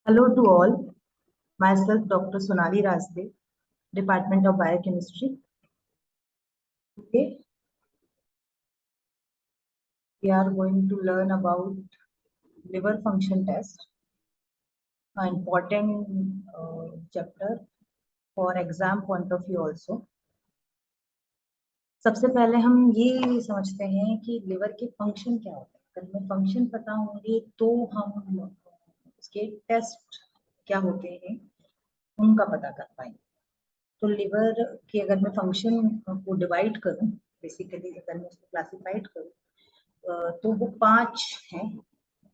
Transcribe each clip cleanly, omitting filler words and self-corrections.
Hello to all. Myself, Dr. Sonali Rasde, Department of Biochemistry. Today, we are going to learn about liver function test, an important chapter for exam point of view also. सबसे पहले हम ये समझते हैं कि liver के function क्या होते हैं। अगर हमें फंक्शन पता होंगे तो हम उसके टेस्ट क्या होते हैं उनका पता कर पाएंगे। तो लिवर के अगर मैं फंक्शन को डिवाइड करूं, बेसिकली अगर मैं उसको क्लासिफाइड करूं तो वो 5 हैं,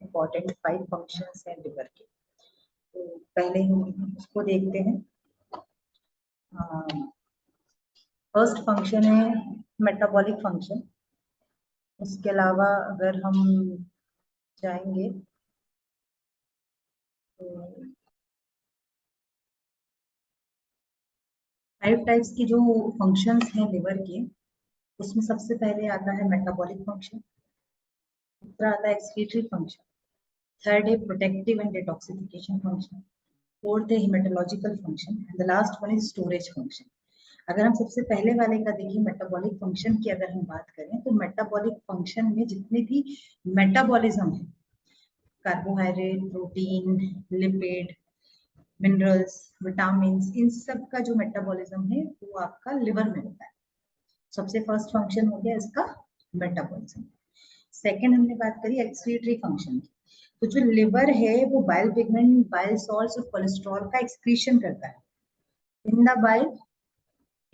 इम्पोर्टेंट 5 फंक्शंस हैं लिवर के। तो पहले हम उसको देखते हैं। फर्स्ट फंक्शन है मेटाबॉलिक फंक्शन। उसके अलावा अगर हम जाएंगे तो 5 टाइप्स की जो फंक्शंस हैं लिवर के, उसमें सबसे पहले आता है मेटाबॉलिक फंक्शन, दूसरा आता है एक्सक्रीटरी फंक्शन, थर्ड है protective and detoxification function, fourth है haematological function and the last one is storage function. अगर हम सबसे पहले वाले का देखिए मेटाबॉलिक फंक्शन की अगर हम बात करें तो मेटाबॉलिक फंक्शन में जितने भी मेटाबॉलिज्म है, carbohydrate, protein, lipid, minerals, vitamin, इन सब का जो मेटाबॉलिज्म है वो आपका लिवर में होता है। सबसे फर्स्ट फंक्शन हो गया इसका मेटाबॉलिज्म। सेकेंड हमने बात करी एक्सक्रीटरी फंक्शन की। तो जो लिवर है वो बाइल पिगमेंट, बाइल सॉल्ट्स और कोलेस्ट्रॉल का एक्सक्रीशन करता है in the bile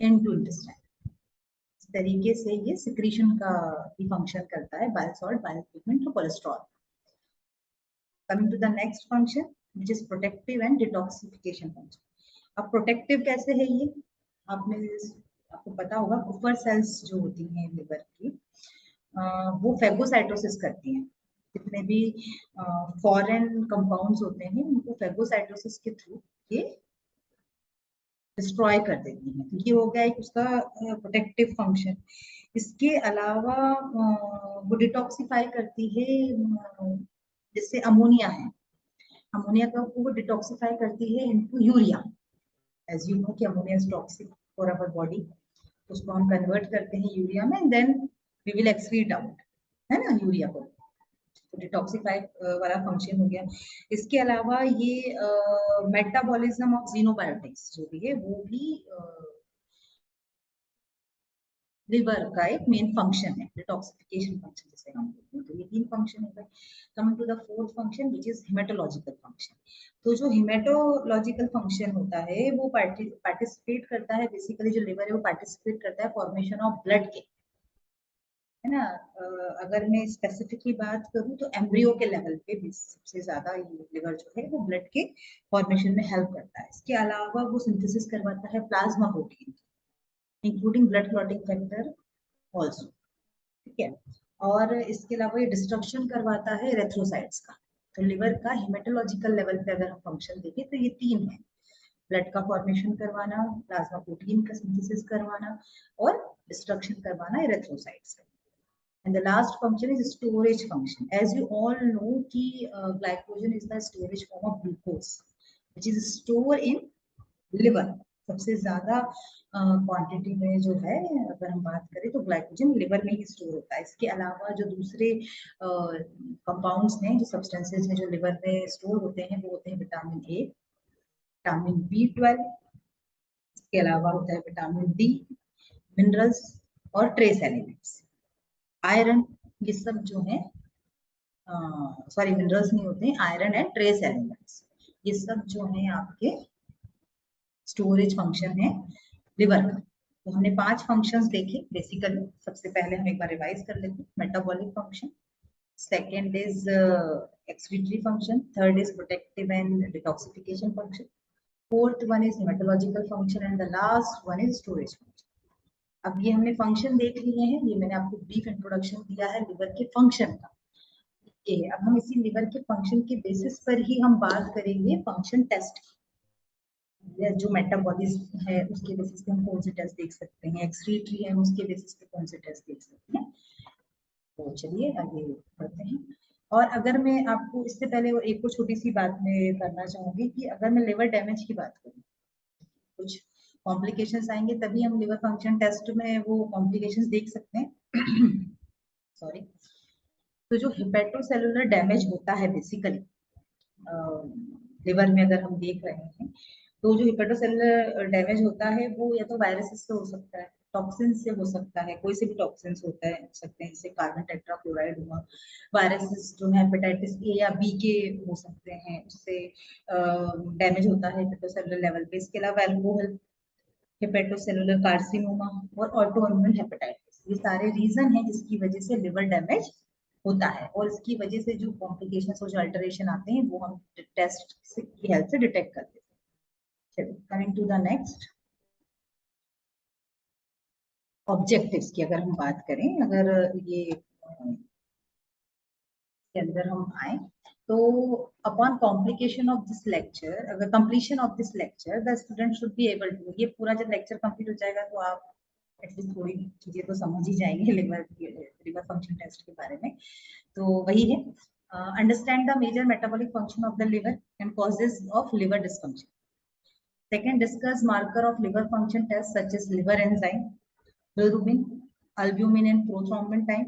into intestine. इस तरीके से ये सिक्रीशन का भी फंक्शन करता है, बाइल सॉल्ट, बाइल पिगमेंट और cholesterol. Coming to the next function which is protective and detoxification function. अब प्रोटेक्टिव कैसे है ये आपको पता होगा, बुफर सेल्स जो होती हैं लिवर की, वो फेगोसाइटोसिस करती हैं। जितने भी फॉरेन कंपाउंड्स होते हैं उनको फेगोसाइटोसिस के थ्रू ये डिस्ट्रॉय कर देती हैं। तो ये हो गया एक उसका प्रोटेक्टिव फंक्शन। इसके अलावा वो डिटॉक्सिफाई करती है, जैसे अमोनिया है, अमोनिया का वो डिटॉक्सिफाई करती है into urea. As you know कि ammonia is toxic for our body, उसको हम कन्वर्ट करते हैं यूरिया में, then we will excrete out, है ना, यूरिया को। डिटॉक्सिफाई वाला फंक्शन हो गया। इसके अलावा ये मेटाबॉलिज्म ऑफ ज़ीनोबायोटिक्स जो भी है वो भी लिवर का एक मेन फंक्शन है, डिटॉक्सिफिकेशन फंक्शन जिसे हम बोलते हैं। तो ये 3 फंक्शन हो गए। Coming to the fourth function which is haematological function. तो जो हेमेटोलॉजिकल फंक्शन होता है वो पार्टिसिपेट करता है, बेसिकली जो लिवर है वो पार्टिसिपेट करता है फॉर्मेशन ऑफ ब्लड के, है ना। अगर मैं स्पेसिफिकली बात करूं तो एम्ब्रियो के लेवल पे भी सबसे ज्यादा ये लिवर जो है वो ब्लड के फॉर्मेशन में हेल्प करता है। इसके अलावा वो सिंथेसिस करवाता है plasma protein, including blood clotting factor also, ठीक है। और इसके अलावा ये डिस्ट्रक्शन करवाता है एरिथ्रोसाइट्स का। तो लिवर का हेमेटोलॉजिकल लेवल पे अगर हम फंक्शन देखें तो ये 3 है, ब्लड का फॉर्मेशन करवाना, प्लाज्मा प्रोटीन का सिंथेसिस करवाना और डिस्ट्रक्शन करवाना एरिथ्रोसाइट्स का। And the last function is storage function. As you all know कि glycogen is the storage form of glucose, which is stored in liver. सबसे ज्यादा क्वांटिटी में जो है अगर हम बात करें तो ग्लाइकोजन लिवर में ही स्टोर होता है। इसके अलावा जो दूसरे कंपाउंड्स हैं, जो सब्सटेंसेस हैं जो लिवर में स्टोर होते हैं, वो होते हैं विटामिन ए, विटामिन B12, इसके अलावा होता है विटामिन डी, मिनरल्स और ट्रेस एलिमेंट्स, आयरन, ये सब जो है सॉरी मिनरल्स नहीं होते हैं, आयरन एंड ट्रेस एलिमेंट्स, ये सब जो है आपके स्टोरेज फंक्शन है लिवर का। तो हमने 5 फंक्शंस देखे बेसिकली। सबसे पहले हम एक बार रिवाइज कर लेते हैं। Metabolic function, second is excretory function, third is protective and detoxification function, fourth one is haematological function and the last one is storage function. अब ये हमने फंक्शन देख लिए हैं, ये मैंने आपको ब्रीफ इंट्रोडक्शन दिया है लिवर के फंक्शन का। अब हम इसी लिवर के फंक्शन के बेसिस पर ही हम बात करेंगे फंक्शन टेस्ट की। जो मेटाबॉलिज्म है उसके बेसिस पे हम कौन से टेस्ट देख सकते हैं, एक्सक्रीटरी है उसके बेसिस पे कौन से टेस्ट देख सकते हैं। तो चलिए आगे बढ़ते हैं। और अगर मैं आपको इससे पहले एक और छोटी सी बात मैं करना चाहूंगी कि अगर मैं लिवर डैमेज की बात करूँ, कुछ कॉम्प्लिकेशंस आएंगे तभी हम लिवर फंक्शन टेस्ट में वो कॉम्प्लिकेशंस देख सकते हैं। सॉरी। तो जो हेपेटोसेलुलर डैमेज होता है बेसिकली लिवर में अगर हम देख रहे हैं, तो जो हेपेटोसेलुलर डैमेज होता है वो या तो वायरसेस से हो सकता है, टॉक्सिन से हो सकता है, कोई से भी टॉक्सिन्स होता है सकते हैं, जैसे कार्बन टेट्राक्लोराइड हुआ, वायरसेस जो है हेपेटाइटिस ए या बी के हो सकते हैं, उससे डैमेज होता है हेपेटोसेलुलर लेवल पे। इसके अलावा अल्कोहल, हेपेटोसेलुलर कार्सिनोमा और ऑटोइम्यून हेपेटाइटिस, ये सारे रीजन है जिसकी वजह से लिवर डैमेज होता है, और इसकी वजह से जो कॉम्प्लिकेशंस और जो अल्टरेशन आते हैं वो हम टेस्ट की हेल्प से डिटेक्ट कर देते हैं। Coming to the next, objectives की अगर हम बात करें, अगर ये के अंदर हम आए, तो upon complication of this lecture, अगर completion of this lecture the student should be able to, ये पूरा जब लेक्चर कंप्लीट हो जाएगा तो आप एटलीस्ट थोड़ी चीजें तो समझ ही जाएंगे लिवर फंक्शन टेस्ट के बारे में। तो वही है, understand the major metabolic function of the liver and causes of liver dysfunction. Second, discuss marker of liver function test such as liver enzyme, bilirubin, albumin and prothrombin time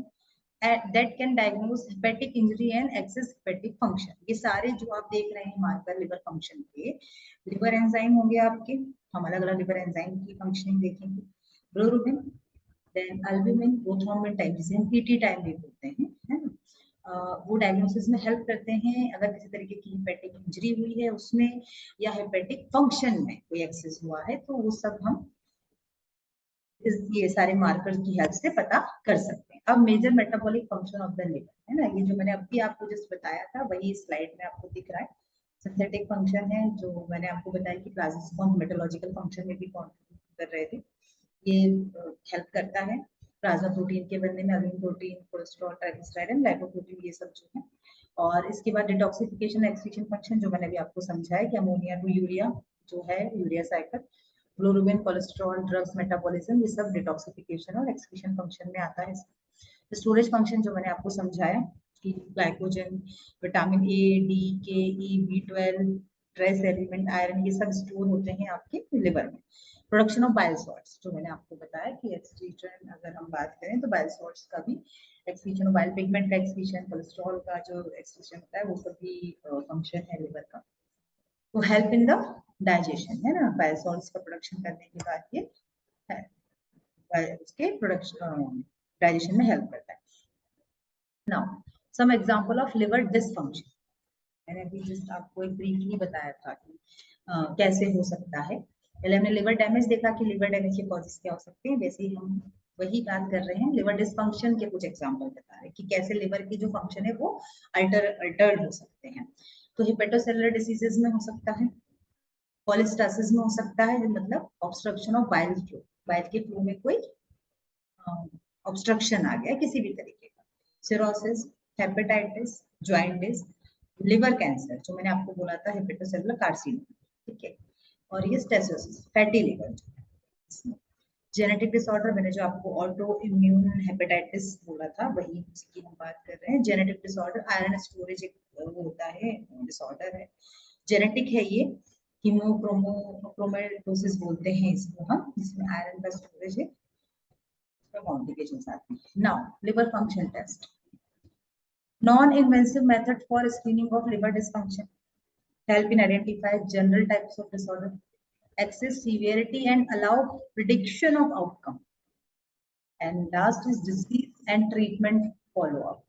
that can diagnose hepatic injury and excess hepatic function। ये सारे जो आप देख रहे हैं marker liver function के, liver enzyme होंगे आपके, हम अलग अलग लिवर एंजाइम की फंक्शनिंग देखेंगे। bilirubin, then albumin, prothrombin time, जिसे हम पीटी टाइम भी बोलते हैं, है ना। वो डायग्नोसिस में हेल्प करते हैं अगर किसी तरीके की हेपेटिक इंजरी हुई है उसमें, या हेपेटिक फंक्शन में कोई एक्सेस हुआ है, तो वो सब हम ये सारे मार्कर्स की हेल्प से पता कर सकते हैं। अब major metabolic function of the liver, है ना, ये जो मैंने अभी आपको जस्ट बताया था वही स्लाइड में आपको दिख रहा है। सिंथेटिक फंक्शन है जो मैंने आपको बताया कि प्लाज्मा मेटालॉजिकल फंक्शन में भी कंट्रीब्यूट कर रहे थे, ये हेल्प करता है प्लाज्मा प्रोटीन के बनने में, albumin protein, cholesterol, triglyceride and lipoprotein, ये सब जो है। और इसके बाद डिटॉक्सिफिकेशन एक्सक्रीशन फंक्शन जो मैंने अभी आपको समझाया कि अमोनिया टू यूरिया जो है, यूरिया साइकिल, ग्लोरुबिन, कोलेस्ट्रॉल, ड्रग्स मेटाबॉलिज्म, ये सब डिटॉक्सिफिकेशन और एक्सक्रीशन फंक्शन में आता है। स्टोरेज फंक्शन जो मैंने आपको समझाया कि ग्लाइकोजन, विटामिन ए, डी, के, ई, बी12, ट्रेस एलिमेंट, आयरन, ये सब स्टोर होते हैं आपके लिवर में। प्रोडक्शन ऑफ बाइल सॉल्ट्स जो मैंने आपको बताया कि एक्सक्रीशन, अगर हम बात करें तो बाइल सॉल्ट्स का भी एक्सक्रीशन, बाइल पिगमेंट का एक्सक्रीशन, कोलेस्ट्रॉल का जो एक्सक्रीशन होता है वो सब भी फंक्शन है लिवर का। तो हेल्प इन द डाइजेशन, है ना, बाइल सॉल्ट्स का प्रोडक्शन करने के बाद ये उसके प्रोडक्शन डाइजेशन में हेल्प करता है। Now some example of liver dysfunction, मैंने अभी जस्ट आपको एक ब्रीफली बताया था कि कैसे हो सकता है। पहले हमने लिवर डैमेज देखा कि लिवर डैमेज के कॉजेस क्या हो सकते हैं, वैसे ही हम वही बात कर रहे हैं, लिवर डिसफंक्शन के कुछ एग्जांपल बता रहे हैं कि कैसे लिवर की जो फंक्शन है वो अल्टर्ड हो सकते हैं। तो हेपेटोसेलुलर डिसीजेज में हो सकता है, कोलेस्टासिस में हो सकता है, मतलब obstruction of bile flow, bile के फ्लो में कोई ऑब्स्ट्रक्शन आ गया किसी भी तरीके का, cirrhosis, hepatitis, jaundice, liver cancer जो मैंने आपको बोला था, हेपेटोसेलुलर कार्सिनोमा, ठीक है, और ये stasis, fatty liver, genetic disorder, मैंने जो आपको ऑटो इम्यून हेपेटाइटिस बोला था वही इसकी हम बात कर रहे हैं। जेनेटिक डिसऑर्डर, आयरन स्टोरेज एक वो होता है, डिसऑर्डर है, जेनेटिक है ये, हीमोक्रोमेटोसिस बोलते हैं इसको हम, जिसमें आयरन का स्टोरेज है, कॉम्प्लिकेशंस आती है। Now liver function test, non-invasive method for screening of liver dysfunction, help in identify general types of disorder, assess severity and allow prediction of outcome, and last is disease and treatment follow up।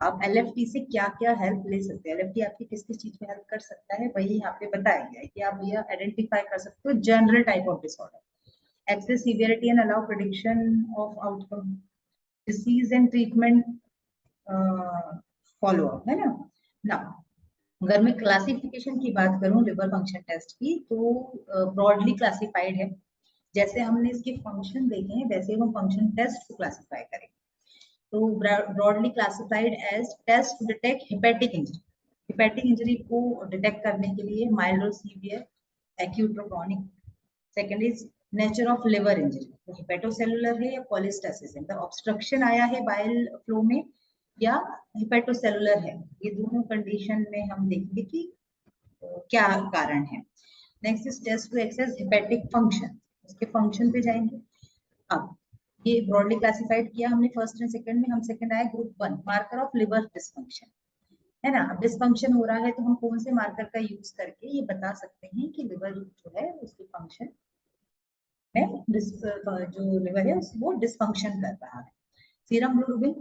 आप LFT से क्या क्या help ले सकते हैं, LFT आपकी किस किस चीज में हेल्प कर सकता है, वही यहाँ पे बताया गया है कि आप ये आइडेंटिफाई कर सकते हो general type of disorder, assess severity and allow prediction of outcome, disease and treatment follow up, है ना। ना अगर मैं क्लासिफिकेशन की बात करूं लिवर फंक्शन टेस्ट की, तो ब्रॉडली क्लासिफाइड है, जैसे हमने इसके फंक्शन देखे हैं वैसे हम फंक्शन टेस्ट को क्लासिफाई करेंगे। तो broadly classified as test to detect hepatic injury, hepatic injury को डिटेक्ट करने के लिए माइल्ड और सीवियर, एक्यूट और chronic. Second is nature of liver injury, तो हेपेटोसेलुलर है या कोलेस्टासिस है, मतलब ऑब्स्ट्रक्शन आया है बाइल फ्लो में, या हेपेटोसेलुलर है, ये दोनों कंडीशन में हम देखेंगे कि क्या कारण है। Next is test to assess hepatic function, उसके फंक्शन पे जाएंगे। अब ये ब्रॉडली क्लासिफाइड किया हमने फर्स्ट एंड सेकंड में, हम सेकंड आए group 1 marker of liver dysfunction, है ना। अब डिसफंक्शन हो रहा है तो हम कौन से मार्कर का यूज करके ये बता सकते हैं कि लिवर जो है उसके फंक्शन में जो लिवर है वो डिसफंक्शन कर रहा है। सीरम बिलिरुबिन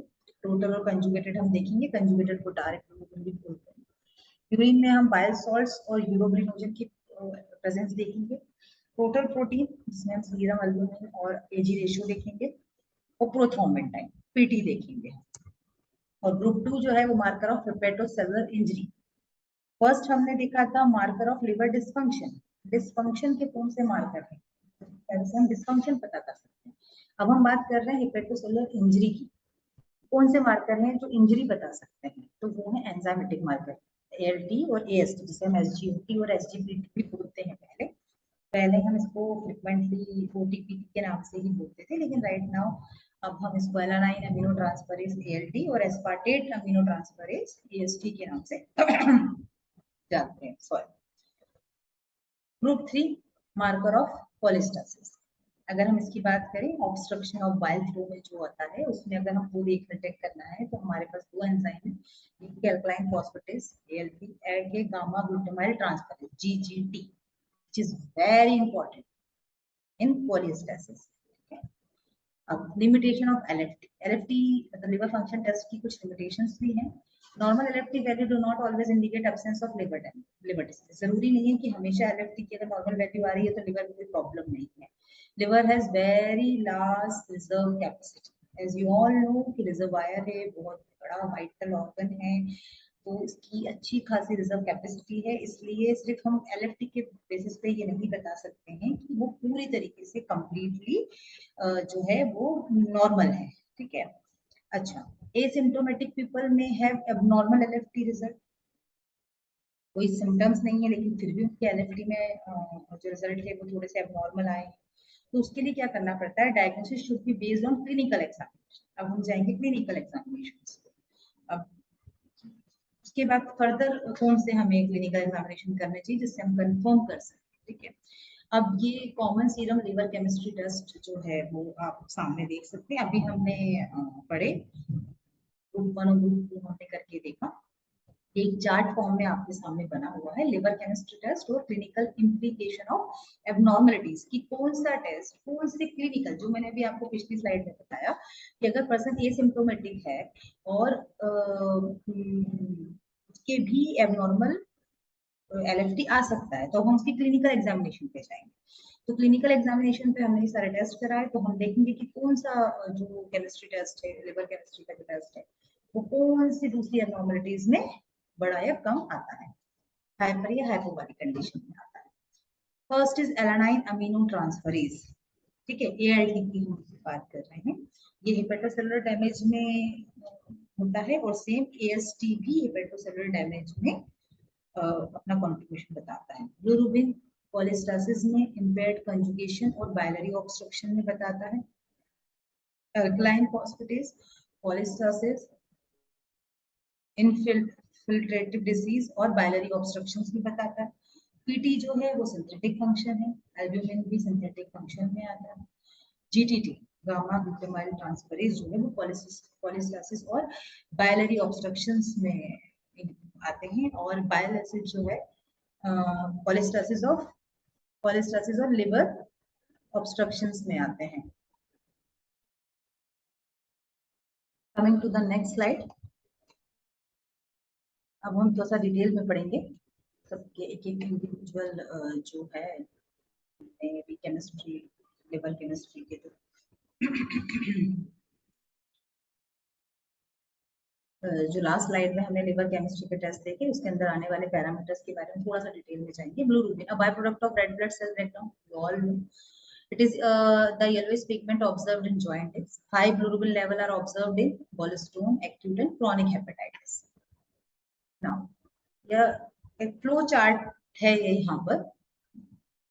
टोटल और कंजुगेटेड हम देखेंगे, कंजुगेटेड को डायरेक्ट बिलिरुबिन भी बोलते हैं। यूरिन में हम बाइल सॉल्ट्स और यूरोबिलिनोजन की प्रेजेंस देखेंगे। टोटल प्रोटीन जिसमें हम सीरम एल्बुमिन और एजी रेशियो देखेंगे और प्रोथ्रोम्बिन टाइम पीटी देखेंगे। और ग्रुप 2 जो है वो marker of hepatocellular injury. First हमने देखा था marker of liver dysfunction, dysfunction के कौन से मार्कर हैं, ऐसे हम डिसफंक्शन पता कर सकते हैं। अब हम बात कर रहे हैं हेपेटोसेलुलर इंजरी की, कौन से मार्कर हैं जो इंजरी बता सकते हैं, तो वो है एंजाइमेटिक मार्कर एएलटी और एएसटी, जिसे हम एसजीओटी और एसजीपीटी भी बोलते हैं। पहले पहले हम इसको फ्रिक्वेंटली ओटीपी के नाम से ही बोलते थे, लेकिन राइट नाउ अब हम इसको एलानाइन अमीनो ट्रांसफरेज एएलटी और एस्पार्टेट अमीनो ट्रांसफरेज एएसटी के नाम से जानते हैं। सॉरी। ग्रुप 3 मार्कर ऑफ कोलेस्टासिस, अगर हम इसकी बात करें ऑब्स्ट्रक्शन ऑफ बाइल फ्लो में जो होता है उसमें अगर हमको डिटेक्ट करना है तो हमारे पास दो एंजाइम है, एल्कलाइन फॉस्फेटेज एएलपी ऐड के gamma glutamyl transferase GGT, which is very important in cholestasis. अब लिमिटेशन ऑफ एलएफटी, एलएफटी मतलब लिवर फंक्शन टेस्ट की कुछ लिमिटेशंस भी हैं। Normal LFT value do not always indicate absence of liver disease, जरूरी नहीं है कि हमेशा एलएफटी की अगर नॉर्मल वैल्यू आ रही है तो लिवर में कोई प्रॉब्लम नहीं है। Liver has very large reserve capacity, as you all know कि रिजर्वायर है, बहुत बड़ा वाइटल ऑर्गन है, तो इसकी अच्छी खासी रिजर्व कैपेसिटी है, इसलिए सिर्फ हम एलएफटी के बेसिस पे ये नहीं बता सकते हैं कि वो पूरी तरीके से कंप्लीटली जो है वो नॉर्मल है। ठीक है। अच्छा, एसिम्प्टोमेटिक पीपल में हैव एबनॉर्मल एलएफटी रिजल्ट, कोई सिम्टम्स नहीं है लेकिन फिर भी उनके एलएफटी में जो रिजल्ट है वो थोड़े से एबनॉर्मल आए, तो उसके लिए क्या करना पड़ता है, diagnosis should be based on clinical examination. अब हम जाएंगे क्लिनिकल एग्जामिनेशन। अब उसके बाद फर्दर कौन से हमें क्लिनिकल एग्जामिनेशन करने चाहिए जिससे हम कंफर्म कर सकें। ठीक है। अब ये common serum liver chemistry test जो है वो आप सामने देख सकते हैं, अभी हमने पढ़े ग्रुप 1 और ग्रुप 2 हमने करके देखा, एक चार्ट फॉर्म में आपके सामने बना हुआ है लिवर केमिस्ट्री टेस्ट और क्लिनिकल इम्प्लीकेशन ऑफ एबनॉर्मलिटीज की कौन सा टेस्ट कौन से क्लिनिकल, जो मैंने अभी आपको पिछली स्लाइड में बताया कि अगर पर्सन एसिम्प्टोमेटिक है और उसके भी एबनॉर्मल एलएफटी आ सकता है तो हम उसकी क्लिनिकल एग्जामिनेशन पे जाएंगे। तो क्लिनिकल एग्जामिनेशन पे हमने सारे टेस्ट कराए तो हम देखेंगे कि कौन सा जो केमिस्ट्री टेस्ट है, लिवर केमिस्ट्री का जो टेस्ट है वो कौन सी दूसरी एबनॉर्मलिटीज में बड़ा या कम आता है, हाइपर या हाइपो वाली कंडीशन में आता है। First is alanine amino transferase. ठीक है, एएलटी की हम बात कर रहे हैं, ये हेपेटोसेलुलर डैमेज में होता है और सेम एएसटी भी हेपेटोसेलुलर डैमेज में अपना कंट्रीब्यूशन बताता है। बिलिरुबिन कोलेस्टासिस में इम्पेयर्ड कंजुगेशन और बाइलरी ऑब्स्ट्रक्शन में बताता है। अल्कलाइन फॉस्फेटेज कोलेस्टासिस इनफिल्ट्रेटिव डिजीज और बाइलरी ऑब्स्ट्रक्शंस भी बताता है। पीटी जो है वो सिंथेटिक फंक्शन है, एल्ब्यूमिन भी सिंथेटिक फंक्शन में आता है। जीटीटी गामा ग्लूटामाइल ट्रांसफरेज जो है वो कोलेस्टासिस और बाइलरी ऑब्स्ट्रक्शंस में आते हैं, और बाइल एसिड जो है कोलेस्टासिस और लिवर ऑब्स्ट्रक्शंस में आते हैं। Coming to the next slide, अब हम थोड़ा सा डिटेल में पढ़ेंगे सबके एक एक इंडिविजुअल जो है केमिस्ट्री लिवर केमिस्ट्री के तो जो लास्ट स्लाइड में हमने लिवर केमिस्ट्री के टेस्ट देखे उसके अंदर आने वाले पैरामीटर्स के बारे में थोड़ा सा डिटेल में जाएंगे। Bilirubin a byproduct of red blood cell breakdown, you all know it is the yellowish pigment observed in jaundice. High bilirubin level are observed in gallstone, acute and chronic hepatitis. Now यह एक flow chart है ये यहाँ पर,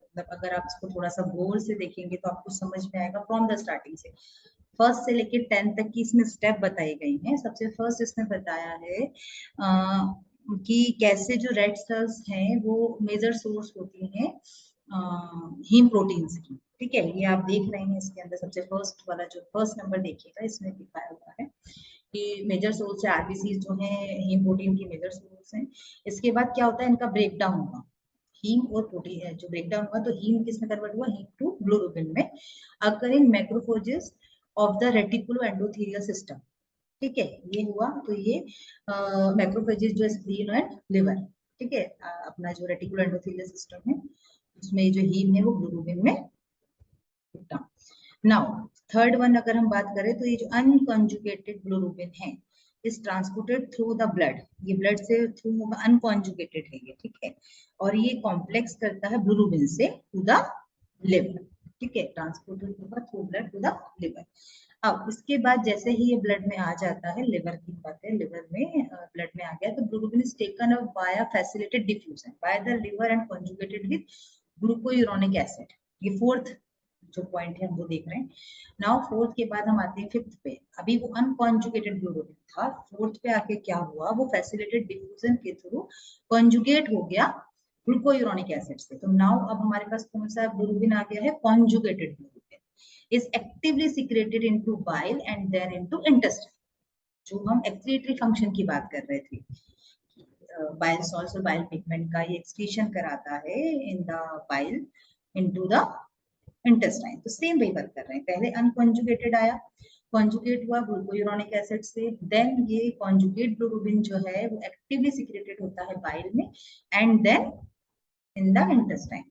मतलब अगर आप इसको थोड़ा सा गौर से देखेंगे तो आपको समझ में आएगा फ्रॉम द स्टार्टिंग से फर्स्ट से लेके 10 तक की इसमें स्टेप बताई गई हैं। सबसे फर्स्ट इसमें बताया है कि कैसे जो रेड सेल्स हैं वो मेजर सोर्स होती हैं हीम प्रोटीन्स की। ठीक है, ये आप देख रहे हैं इसके अंदर सबसे फर्स्ट वाला जो फर्स्ट नंबर देखिएगा इसमें दिखाया हुआ है कि मेजर सोर्स है आरबीसी जो है हीम प्रोटीन की मेजर सोर्स है। इसके बाद क्या होता है, इनका ब्रेकडाउन होगा, हीम और प्रोटीन है जो ब्रेकडाउन हुआ, तो हीम किसमें कन्वर्ट हुआ, हीम टू ग्लोबिन में अगर in macrophages of the reticuloendothelial system. ठीक है, ये हुआ, तो ये मैक्रोफेजेस जो स्प्लीन एंड लिवर। ठीक है, अपना जो रेटिकुलो एंडोथेलियल सिस्टम है उसमें जो हीम है वो ग्लोबिन में। नाउ थर्ड वन अगर हम बात करें तो ये जो अनकॉन्जुगेटेड ग्लोबिन है is transported through the blood, ये ब्लड से थ्रू होगा, अनकॉन्जुगेटेड है ये। ठीक है, और ये कॉम्प्लेक्स करता है ग्लोबिन से टू द लिवर। ठीक है, ट्रांसपोर्टेड होगा through blood to the liver. अब इसके बाद जैसे ही ये ब्लड में आ जाता है, लिवर की बात है, लिवर में ब्लड में आ गया तो globin is taken up by facilitated diffusion by the liver and conjugated with glucuronic acid. ये फोर्थ जो पॉइंट है हम वो देख रहे हैं। नाउ फोर्थ के बाद हम आते हैं फिफ्थ पे। अभी वो अनकॉन्जुगेटेड ग्लोबिन था, फोर्थ पे आके क्या हुआ, वो फैसिलिटेटेड डिफ्यूजन के थ्रू कॉन्जुगेट हो गया ग्लूकोयूरोनिक एसिड से। तो नाउ अब हमारे पास कौन सा ग्लोबिन आ गया है, conjugated globin is actively secreted into bile and then into intestine। जो हम एक्सक्रीटरी फंक्शन की बात कर रहे थे, बाइल सॉल्ट्स और बाइल पिगमेंट का ये एक्सक्रीशन कराता है in the bile into the intestine. तो सेम वही बात कर रहे हैं, पहले अनकॉन्जुगेटेड आया, कॉन्जुगेट हुआ ग्लूकोयूरोनिक एसिड से, देन ये कॉन्जुगेट ग्लोबिन जो है वो एक्टिवली सिक्रेटेड होता है बाइल में and then in the intestine.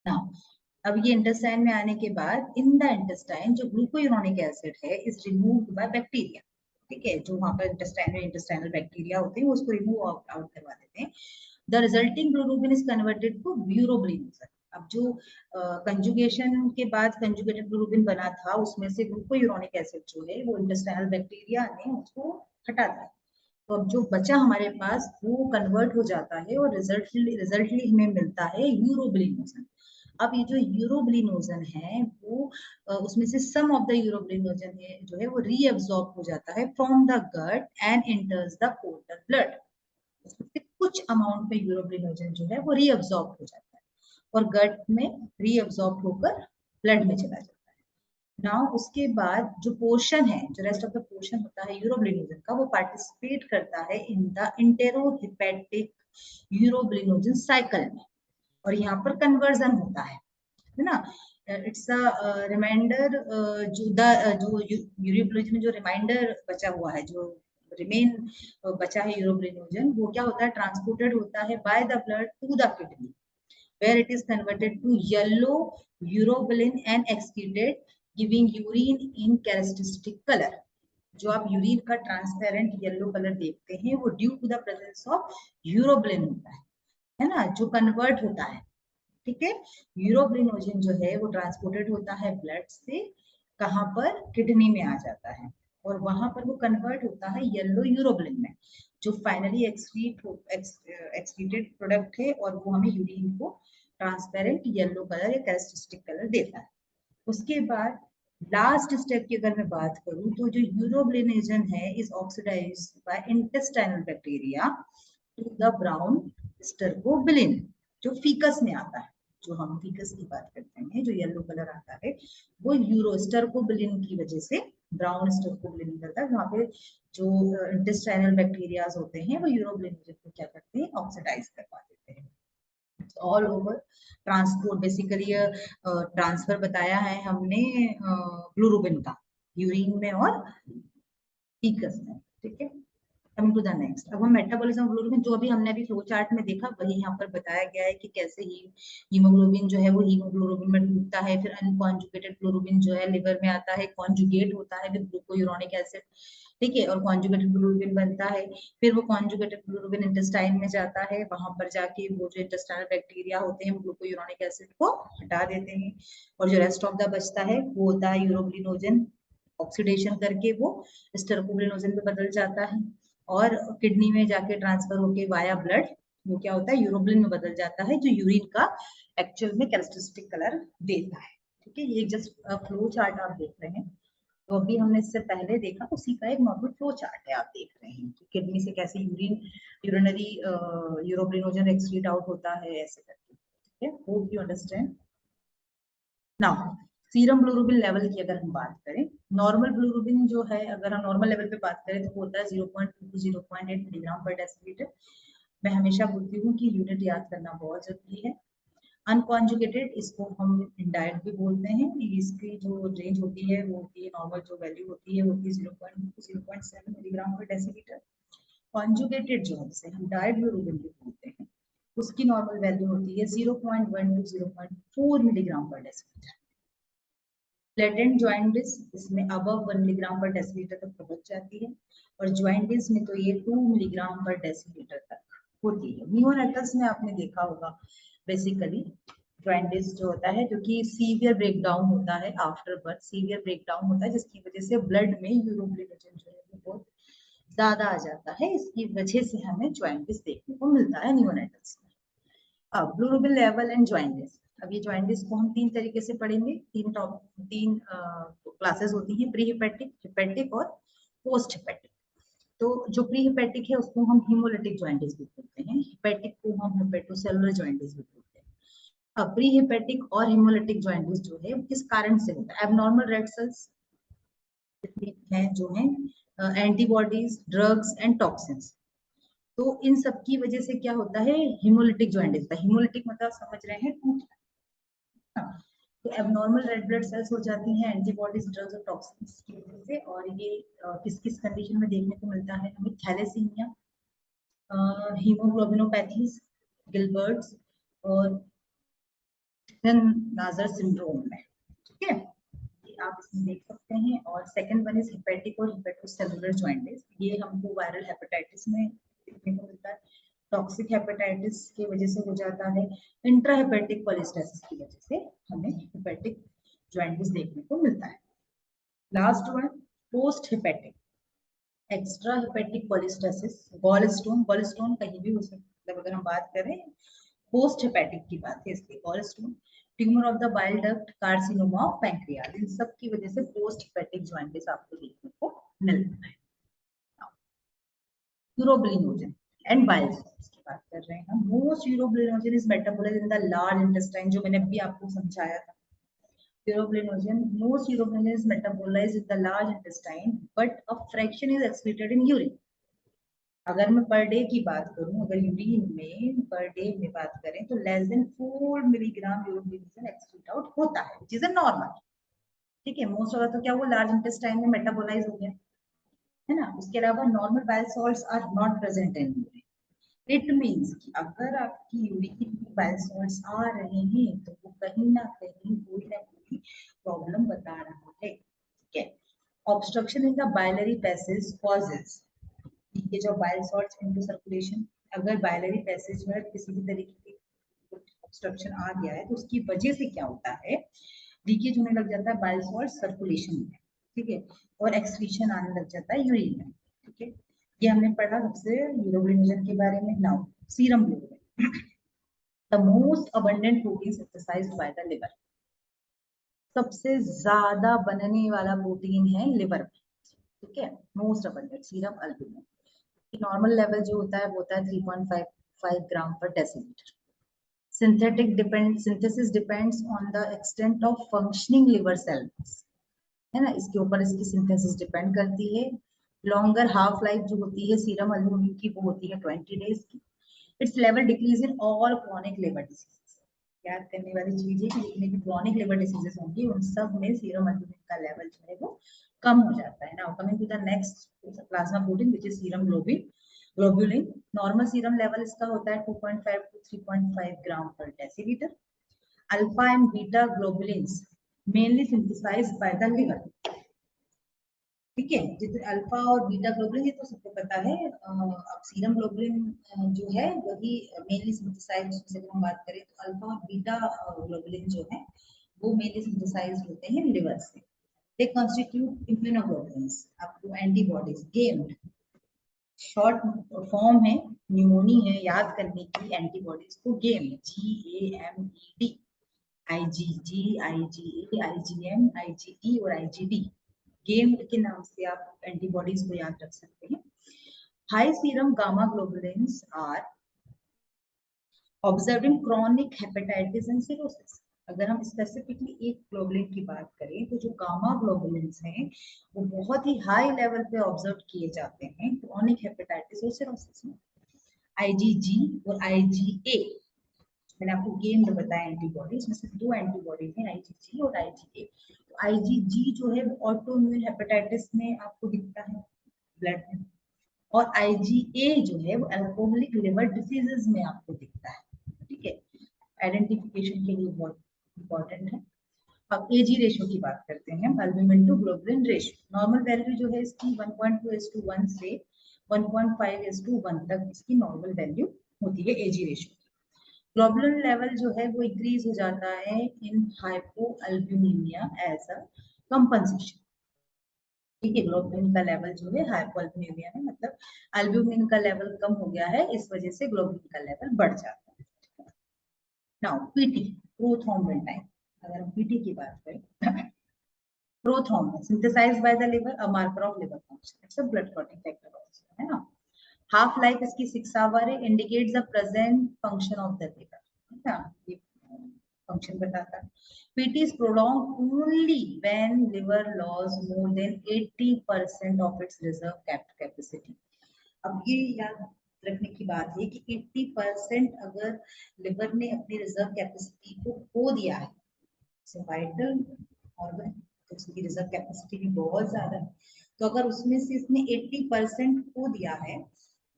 Now अब ये इंटेस्टाइन में आने के बाद इन द इंटेस्टाइन जो ग्लूकोयूरोनिक एसिड है इज रिमूव्ड बाय बैक्टीरिया। ठीक है, जो वहां पर इंटेस्टाइन में इंटेस्टाइनल बैक्टीरिया होते हैं वो उसको रिमूव आउट करवा देते हैं। The resulting globin is converted to urobilin. अब जो कंजुगेशन के बाद कंजुगेटेड ग्लोबिन बना था उसमें से ग्लूकोयूरोनिक एसिड जो है वो इंटेस्टाइनल बैक्टीरिया ने उसको हटा दिया, तो अब जो बचा हमारे पास वो कन्वर्ट हो जाता है और रिजल्टली हमें मिलता है यूरोबिलिनोजन। अब ये जो यूरोबिलिनोजन है वो उसमें से सम ऑफ द यूरोबिलिनोजन है जो है वो रीअब्सॉर्ब हो जाता है from the gut and enters the portal blood. उसमें कुछ अमाउंट में यूरोबिलिनोजन जो है वो रीअब्सॉर्ब हो जाता है और गट में रीअब्सॉर्ब होकर ब्लड में चला जाता है। नाउ उसके बाद जो पोर्शन है, जो रेस्ट ऑफ द पोर्शन होता है यूरोबिलिनोजन का, वो पार्टिसिपेट करता है इन द इंटेरोहेपेटिक यूरोबिलिनोजन साइकिल में और यहाँ पर कन्वर्जन होता है ना। इट्स अ रिमाइंडर, जो यूरोबिलिनोजन में जो रिमाइंडर बचा हुआ है, जो रिमेन बचा है यूरोबिलिनोजन, वो क्या होता है, ट्रांसपोर्टेड होता है by the blood to the kidney where it is converted to yellow urobilin and excreted giving urine in characteristic color। जो आप यूरिन का ट्रांसपेरेंट येलो कलर देखते हैं वो due to the presence of urobilin होता है ना, जो कन्वर्ट होता है। ठीक है, यूरोबिलिनोजन जो है वो ट्रांसपोर्टेड होता है ब्लड से, कहाँ पर, किडनी में आ जाता है और वहां पर वो कन्वर्ट होता है येलो यूरोबिलिन में, जो फाइनली एक्सक्रीटेड प्रोडक्ट है और वो हमें यूरिन को ट्रांसपेरेंट येलो कलर या कैरेक्टरिस्टिक कलर देता है। उसके बाद लास्ट स्टेप की अगर मैं बात करूं तो जो यूरोबिलिनोजन है is oxidised by intestinal bacteria to the brown stercobilin जो फीकस में आता है। जो हम फीकस की बात करते हैं जो येलो कलर आता है वो यूरो स्टर्कोबिलिन की वजह से ब्राउन स्टर्कोबिलिन निकलता है। वहां पे जो इंटेस्टाइनल बैक्टीरियाज होते हैं वो यूरोबिलिनोजन को क्या करते हैं, ऑक्सीडाइज करवा देते हैं। All over transport basically transfer बताया है हमने ग्लोबिन का यूरिन में और फीकस में। ठीक है, कमिंग टू द नेक्स्ट, अब हम मेटाबॉलिज्म ऑफ ग्लोबिन जो अभी हमने अभी फ्लो चार्ट में देखा वही यहाँ पर बताया गया है कि कैसे हीमोग्लोबिन जो है वो हीमोग्लोबिन में टूटता है, फिर अनकॉन्जुगेटेड ग्लोबिन जो है लिवर में आता है, कॉन्जुगेट होता है विद ग्लूकोयूरोनिक एसिड। ठीक है, और कॉन्जुगेटेड ग्लोबिन बनता है, फिर वो कॉन्जुगेटेड ग्लोबिन इंटेस्टाइन में जाता है, वहां पर जाके वो जो इंटेस्टाइनल बैक्टीरिया होते हैं वो ग्लूकोयूरोनिक एसिड को हटा देते हैं और जो रेस्ट ऑफ द बचता है वो होता है यूरोबिलिनोजन, ऑक्सीडेशन करके वो स्टर्कोबिलिनोजन में बदल जाता है और किडनी में जाके ट्रांसफर होके वाया ब्लड वो क्या होता है, यूरोबिलिन में बदल जाता है जो यूरिन का एक्चुअल में कैरेक्टरिस्टिक कलर देता है। ठीक है, ये जस्ट फ्लो चार्ट आप देख रहे हैं तो अभी हमने इससे पहले देखा उसी का एक नॉर्मल फ्लो चार्ट है, आप देख रहे हैं कि किडनी से कैसे यूरिनरी यूरोब्रिनोजन एक्सक्रीट आउट होता है ऐसे करके। ठीक है, hope you understand. Now serum bilirubin level की अगर हम बात करें, नॉर्मल बिलिरुबिन जो है, अगर हम नॉर्मल लेवल पे बात करें तो होता है 0.2 to 0.8 मिलीग्राम पर डेसीलीटर। मैं हमेशा बोलती हूँ कि यूनिट याद करना बहुत जरूरी है। अनकॉन्जुगेटेड इसको हम इंडायरेक्ट भी बोलते हैं, इसकी जो रेंज होती है वो होती है, नॉर्मल जो वैल्यू होती है वो होती है 0.2 to 0.7 मिलीग्राम पर डेसीलीटर। कॉन्जुगेटेड जो है जिसे हम डायरेक्ट बिलिरुबिन भी बोलते हैं, उसकी नॉर्मल वैल्यू होती है 0.1 to 0.4 मिलीग्राम पर डेसीलीटर। लेटेंट ज्वाइंटिस इसमें अबव 1 मिलीग्राम पर डेसीलीटर तक पहुंच जाती है, और ज्वाइंटिस में तो ये 2 मिलीग्राम पर डेसीलीटर तक होती है। नियोनेटल्स में आपने देखा होगा बेसिकली ज्वाइंटिस जो होता है, जो कि सीवियर ब्रेकडाउन होता है आफ्टर बर्थ, सीवियर ब्रेकडाउन होता है जिसकी वजह से ब्लड में यूरोब्लिनोजन जो है वो बहुत ज्यादा आ जाता है, इसकी वजह से हमें ज्वाइंटिस देखने को मिलता है नियोनेटल्स में। अब बिलिरुबिन लेवल एंड ज्वाइंटिस, अब ये ज्वाइंटिस को हम तीन तरीके से पढ़ेंगे, तीन क्लासेस होती हैं, प्री हिपेटिक, हिपेटिक और पोस्ट हिपेटिक। तो जो प्री हिपेटिक है उसको हम हीमोलिटिक ज्वाइंटिस भी बोलते हैं, हिपेटिक को हम हिपेटोसेलुलर ज्वाइंटिस भी बोलते हैं। अब प्री हिपेटिक और हीमोलिटिक ज्वाइंटिस जो है किस कारण से होता है, एबनॉर्मल रेड सेल्स हैं जो हैं, एंटीबॉडीज, ड्रग्स एंड टॉक्सिन्स, तो इन सब की वजह से क्या होता है, हिमोलिटिक ज्वाइंटिस होता है। हिमोलिटिक मतलब समझ रहे हैं, टूटना। तो एबनॉर्मल रेड ब्लड सेल्स हो जाती हैं एंटीबॉडीज, ड्रग्स और टॉक्सिन्स की वजह से, और ये किस किस कंडीशन में देखने को मिलता है हमें, थैलेसीमिया, हीमोग्लोबिनोपैथीज, गिलबर्ट्स और नाजर सिंड्रोम में। ठीक है, आप इसमें देख सकते हैं। और सेकंड वन इज हिपेटिक और हिपेटोसेलुलर ज्वाइंटिस, ये हमको वायरल हेपेटाइटिस में देखने को मिलता है, टॉक्सिक हेपेटाइटिस की वजह से हो जाता है, इंट्राहेपेटिक कोलेस्टेसिस की वजह से हमें हिपेटिक ज्वाइंटिस देखने को मिलता है। Last one post hepatic, extra hepatic cholestasis, gallstone, gallstone कहीं भी हो सकता है, मतलब अगर हम बात करें पोस्ट हेपेटिक की बात है, इसलिए gallstone, tumour of the bile duct, carcinoma of pancreas, इन सब की वजह से पोस्ट हेपेटिक ज्वाइंटिस आपको देखने को मिलता है। यूरोब्लिनोजन एंड बाइल सॉल्ट्स की बात कर रहे हैं हम। Most urobilinogen is metabolized in the large intestine, जो मैंने अभी आपको समझाया था। यूरोब्लिनोजन, most urobilin is metabolized in the large intestine, but a fraction is excreted in urine. अगर मैं पर डे की बात करूं, अगर यूरिन में पर डे में बात करें तो less than 4 milligram urobilin excrete out होता है, which is a normal। ठीक है, मोस्ट ऑफ तो क्या हुआ, लार्ज इंटेस्टाइन में मेटाबोलाइज हो गया है ना। उसके अलावा normal bile salts are not present in urine. It means कि अगर आपकी यूरिन में बाइल सॉल्ट्स आ रहे हैं तो वो कहीं ना कहीं कोई ना कोई प्रॉब्लम बता रहा है। ठीक है, obstruction in the biliary passage causes leakage of bile salts into circulation. अगर बाइलरी पैसेज में किसी भी तरीके की ऑब्स्ट्रक्शन आ गया है तो उसकी वजह से क्या होता है, लीकेज होने लग जाता है बाइल सॉल्ट सर्कुलेशन में। ठीक है, और एक्सक्रीशन आने लग जाता है यूरिन में। ठीक है, ये हमने पढ़ा सबसे यूरोब्लिनोजन के बारे में। Now serum bilirubin, the most abundant protein synthesised by the liver, सबसे ज्यादा बनने वाला प्रोटीन है लिवर में। ठीक है, most abundant serum albumin, normal level जो होता है वो होता है 3.55 ग्राम पर decilitre. Synthesis depends on the extent of functioning liver cells, है ना, इसके ऊपर इसकी सिंथेसिस डिपेंड करती है। लॉन्गर हाफ लाइफ जो होती है सीरम अल्बुमिन की वो होती है 20 डेज की। It's level decrease in all chronic liver diseases, याद करने वाली चीज है कि जितने भी क्रॉनिक लिवर डिसीजेस होंगी उन सब में सीरम अल्बुमिन का लेवल जो है वो कम हो जाता है। Now coming to the next plasma protein which is serum globulin, normal serum level इसका होता है 2.5 to 3.5 ग्राम पर decilitre. Alpha and beta globulins mainly synthesised by the liver. ठीक है, जितने अल्फा और बीटा ग्लोबुलिन ये तो सबको पता है। अब सीरम ग्लोबुलिन जो है वही मेनली सिंथेसाइज्ड, जैसे हम बात करें तो अल्फा और बीटा ग्लोबुलिन जो है वो मेनली सिंथेसाइज्ड होते हैं लिवर से। दे कॉन्स्टिट्यूट इम्यूनोग्लोबुलिन्स, आपको एंटीबॉडीज, गेम्ड शॉर्ट फॉर्म है, न्यूमोनी है याद करने की, एंटीबॉडीज को game, GAMED, IgG, IgA, IgM, IgE और IgD, गेम के नाम से आप एंटीबॉडीज को याद रख सकते हैं। High serum gamma globulins are observe in chronic hepatitis and cirrhosis. अगर हम स्पेसिफिकली एक ग्लोबुलिन की बात करें तो जो गामा ग्लोबुलिन्स हैं वो बहुत ही हाई लेवल पे ऑब्जर्व किए जाते हैं क्रॉनिक हेपेटाइटिस और सिरोसिस में। आईजीजी और आईजीए, मैंने आपको गेम में बताया एंटीबॉडीज में से दो एंटीबॉडीज हैं, आईजीजी और आईजीए। तो आईजीजी जो है वो ऑटोइम्यून हेपेटाइटिस में आपको दिखता है ब्लड में, और आईजीए जो है वो अल्कोहलिक लिवर डिसीजेज में आपको दिखता है। ठीक है, आइडेंटिफिकेशन के लिए बहुत इंपॉर्टेंट है। अब एजी रेशियो की बात करते हैं, albumin to globulin ratio. Normal value जो है इसकी 1.2:1 से 1.5:1 तक इसकी नॉर्मल वैल्यू होती है एजी रेशियो। ग्लोबुलिन लेवल जो है वो इंक्रीज हो जाता है इन हाइपोअल्ब्यूमिनिया एज अ कंपनसेशन। ठीक है, ग्लोबुलिन का लेवल जो है हाइपोअल्ब्यूमिनिया में मतलब अल्ब्यूमिन का लेवल कम हो गया है, इस वजह से ग्लोबुलिन का लेवल बढ़ जाता है। Now PT, prothrombin time. अगर हम पीटी की बात करें, prothrombin synthesised by the liver, a marker of liver function, it's a blood clotting factor also, है ना। हाफ लाइफ इसकी 6 आवर है, indicates the present function of the liver, है ना, ये फंक्शन बताता है। PT is prolong only when liver loss more than 80% of its reserve capacity. अब ये याद रखने की बात है कि 80% अगर लिवर ने अपनी रिजर्व कैपेसिटी को खो दिया है, वाइटल ऑर्गन तो उसकी रिजर्व कैपेसिटी भी बहुत ज्यादा है, तो अगर उसमें से इसने 80% खो दिया है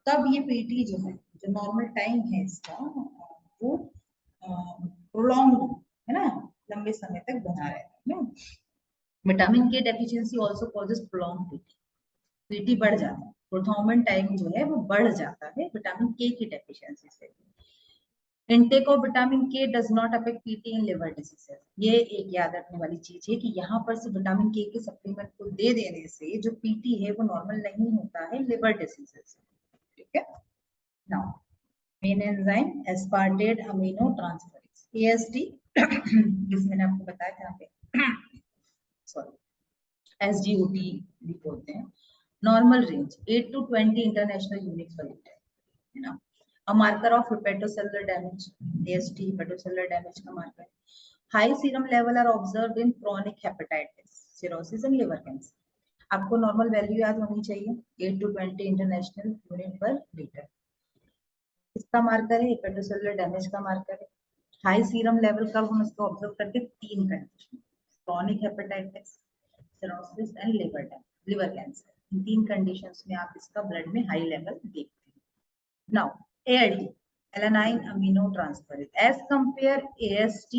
तब ये पीटी जो है, जो नॉर्मल टाइम है इसका वो प्रोलॉन्ग है ना, लंबे समय तक बना रहता है। विटामिन के deficiency also causes prolong PT, PT बढ़ जाता है, प्रोथ्रोम्बिन टाइम जो है वो बढ़ जाता है विटामिन के की डेफिशिएंसी से। इनटेक ऑफ विटामिन के does not affect PT in liver diseases. ये एक याद रखने वाली चीज है कि यहाँ पर से विटामिन के सप्लीमेंट को दे देने से जो पीटी है वो नॉर्मल नहीं होता है लिवर डिसीजेस। ठीक है, now main enzyme aspartate amino transferase, AST, जिस मैंने आपको बताया था यहाँ पे, सॉरी एसजीओटी भी बोलते हैं। Normal range 8 to 20 international unit पर लीटर, है ना। A marker of hepatocellular damage, AST, hepatocellular damage का marker. High serum level are observed in chronic hepatitis, cirrhosis and liver cancer. आपको नॉर्मल वैल्यू याद होनी चाहिए 8 to 20 इंटरनेशनल यूनिट पर litre. इसका मार्कर है हेपेटोसेलुलर डैमेज का मार्कर है। हाई सीरम लेवल कब हम इसको ऑब्जर्व करते हैं, 3 condition, chronic hepatitis, cirrhosis and liver cancer. इन 3 कंडीशंस में आप इसका ब्लड में हाई लेवल देखते हैं। Now ALT, alanine amino transferase, as compare AST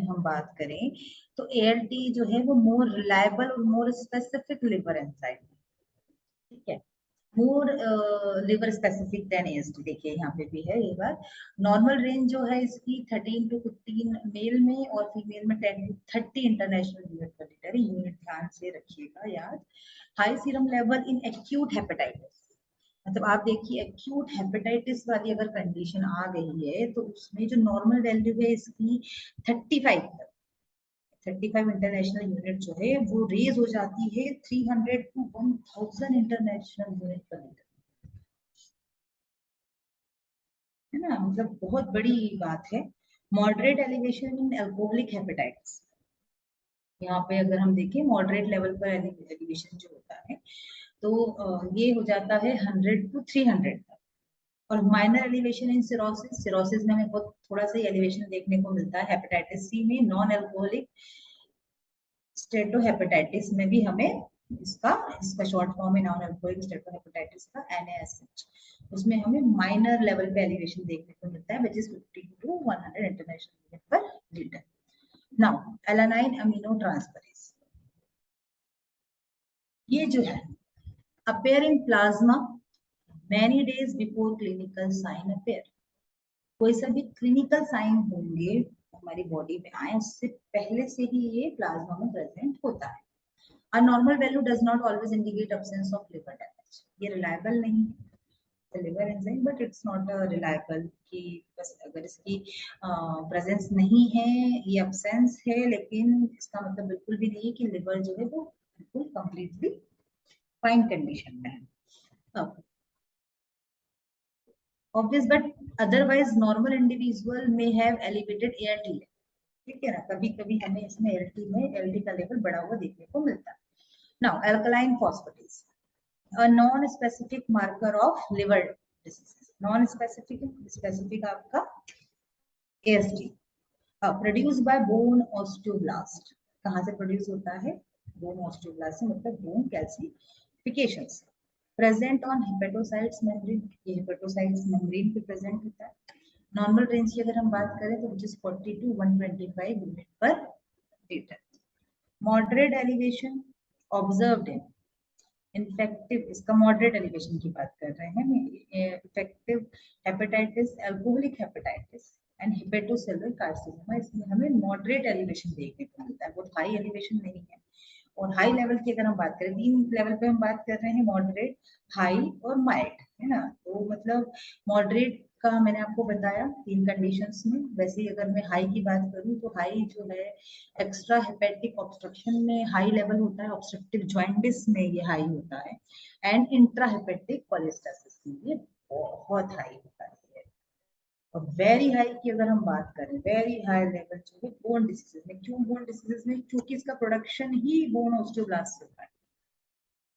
हम बात करें तो ALT जो है वो मोर रिलायबल और मोर स्पेसिफिक लिवर एंजाइम, ठीक है, मोर लिवर स्पेसिफिक देन AST। देखिए यहाँ पे भी है ये बात। नॉर्मल रेंज जो है इसकी 13 to 15 मेल में और फीमेल में 10 to 30 इंटरनेशनल यूनिट पर लीटर, यूनिट ध्यान से रखिएगा याद। High serum level in acute hepatitis, मतलब आप देखिए एक्यूट हेपेटाइटिस वाली अगर कंडीशन आ गई है तो उसमें जो नॉर्मल वैल्यू है इसकी 35 तक, 35 इंटरनेशनल यूनिट जो है वो रेज हो जाती है 300 to 1000 इंटरनेशनल यूनिट पर लीटर, है ना, मतलब बहुत बड़ी बात है। Moderate elevation in alcoholic hepatitis, यहाँ पे अगर हम देखें मॉडरेट लेवल पर एलिवेशन जो होता है तो ये हो जाता है 100 to 300 तक। और minor elevation in cirrhosis, cirrhosis में हमें बहुत थोड़ा सा एलिवेशन देखने को मिलता है। हेपेटाइटिस सी में नॉन अल्कोहलिक स्टेटोहेपेटाइटिस में भी हमें इसका शॉर्ट फॉर्म है नॉन अल्कोहलिक स्टेटोहेपेटाइटिस का NaSH, उसमें हमें माइनर लेवल पे एलिवेशन देखने को मिलता है which is 50 to 100 international unit पर litre. Now alanine amino transferase, ये जो है appear in plasma many days before clinical sign appear। कोई सा भी क्लिनिकल साइन होंगे हमारी बॉडी में आए उससे पहले से ही ये प्लाज्मा में प्रेजेंट होता है। A normal value does not always indicate absence of liver damage, ये रिलायबल नहीं है liver enzyme, but it's not reliable कि बस अगर इसकी प्रेजेंस नहीं है, ये अब्सेंस है, लेकिन इसका मतलब बिल्कुल भी नहीं है कि लिवर जो है वो बिल्कुल कंप्लीटली फाइन कंडीशन में है। Obvious, but otherwise normal individual में हैव एलिवेटेड एयरटी, ठीक है ना, कभी कभी हमें इसमें एलटी का लेवल बढ़ा हुआ देखने को मिलता है। Now alkaline phosphatase, a non-specific marker of liver disease, non-specific, specific आपका AST, produced by bone osteoblast, कहाँ से प्रोड्यूस होता है, bone osteoblast से, मतलब bone calcification से, present on hepatocytes membrane, ये hepatocytes membrane पे present होता है। नॉर्मल रेंज की अगर हम बात करें तो which is 40 to 125 यूनिट पर litre. Moderate elevation observed in infective, इसका मॉडरेट एलिवेशन की बात कर रहे हैं, effective hepatitis, alcoholic hepatitis and hepatocellular carcinoma, इसमें हमें मॉडरेट एलिवेशन देखने को मिलता है, बहुत हाई एलिवेशन नहीं है। और हाई लेवल की अगर हम बात करें, 3 लेवल पे हम बात कर रहे हैं, मॉडरेट, हाई और माइल्ड, है ना। तो मतलब मॉडरेट का मैंने आपको बताया 3 कंडीशंस में। वैसे ही अगर मैं हाई की बात करूं तो हाई जो है एक्स्ट्रा हेपेटिक ऑब्स्ट्रक्शन में हाई लेवल होता है, ऑब्स्ट्रक्टिव जॉइंटिस में ये हाई होता है, एंड इंट्रा हेपेटिक कोलेस्टेसिस में ये बहुत हाई होता है। और वेरी हाई की अगर हम बात करें, वेरी हाई लेवल जो है बोन डिसीजेस में, क्यों बोन डिसीजेस में, क्योंकि इसका प्रोडक्शन ही बोन ऑस्टियोब्लास्ट से होता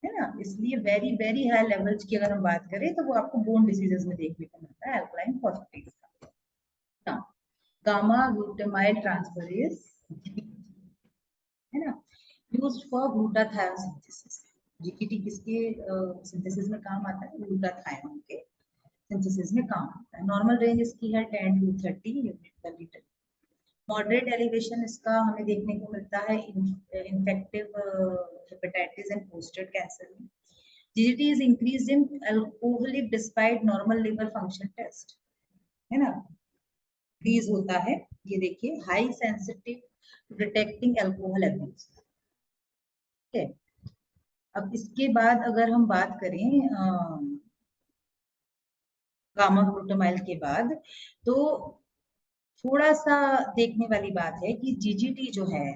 है ना, इसलिए वेरी वेरी हाई लेवल्स की अगर हम बात करें तो वो आपको बोन डिसीजेस में देखने को मिलता है अल्कलाइन फॉस्फेटेज का। गामा ग्लूटामाइल ट्रांसफरेज, है ना, used for glutathione synthesis. GPT किसके सिंथेसिस में काम आता है, ग्लूटाथायोन के सिंथेसिस में काम आता है। नॉर्मल रेंज इसकी है 10 to 30 यूनिट पर लीटर। मॉडरेट एलिवेशन इसका हमें देखने को मिलता है infective hepatitis and prostate cancer में। GGT is increased in alcoholic despite normal liver function test, है ना, इंक्रीज होता है। ये देखिए high sensitive detecting alcohol abuse, ठीक है। अब इसके बाद अगर हम बात करें गामा ग्लूटामाइल के बाद, तो थोड़ा सा देखने वाली बात है कि जीजीटी जो है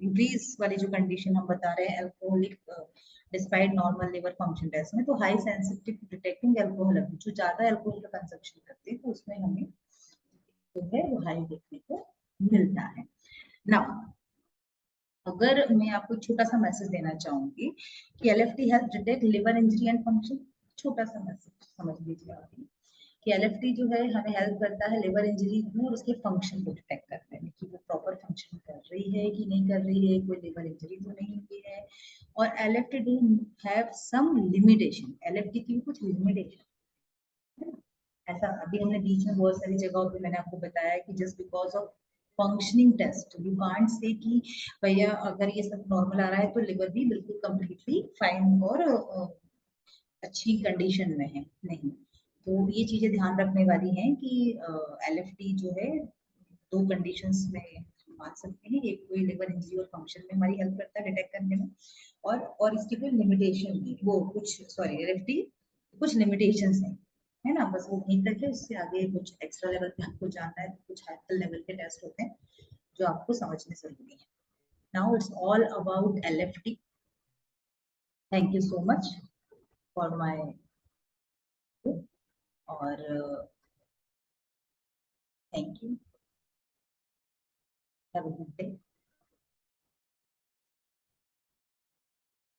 इंक्रीज वाली जो कंडीशन हम बता रहे हैं alcoholic despite normal liver function test में, तो हाई सेंसिटिव डिटेक्टिंग अल्कोहल, जो ज्यादा अल्कोहल का कंजप्शन करते हैं तो उसमें हमें जो है वो हाई देखने को मिलता है। नाउ अगर मैं आपको छोटा सा मैसेज देना चाहूंगी कि LFT help detect liver injury and function, छोटा सा मैसेज समझ लीजिए आप कि एलएफटी जो है हमें हेल्प करता है लिवर इंजरी और उसके फंक्शन को डिटेक्ट करने में, कि वो प्रॉपर फंक्शन कर रही है कि नहीं कर रही है, कोई लिवर इंजरी तो नहीं हुई है। और LFT do have some limitation, LFT की भी कुछ लिमिटेशन है। ऐसा अभी हमने बीच में बहुत सारी जगहों पे मैंने आपको बताया कि just because of functioning test you can't say कि भैया अगर ये सब नॉर्मल आ रहा है तो लिवर भी बिल्कुल कंप्लीटली फाइन और अच्छी कंडीशन में है, नहीं। तो ये चीजें ध्यान रखने वाली हैं कि एलएफटी जो है 2 कंडीशंस में मान सकते हैं, एक कोई लिवर इंजरी और फंक्शन में हमारी हेल्प करता है डिटेक्ट करने में, और इसकी कोई लिमिटेशन भी, वो कुछ सॉरी एलएफटी कुछ लिमिटेशंस हैं, है ना, बस वो वहीं तक है, उससे आगे कुछ एक्स्ट्रा लेवल पे आपको जानना है तो कुछ हायर लेवल के टेस्ट होते हैं जो आपको समझने जरूरी है। Now it's all about LFT. Thank you so much for my, और thank you, have a good day.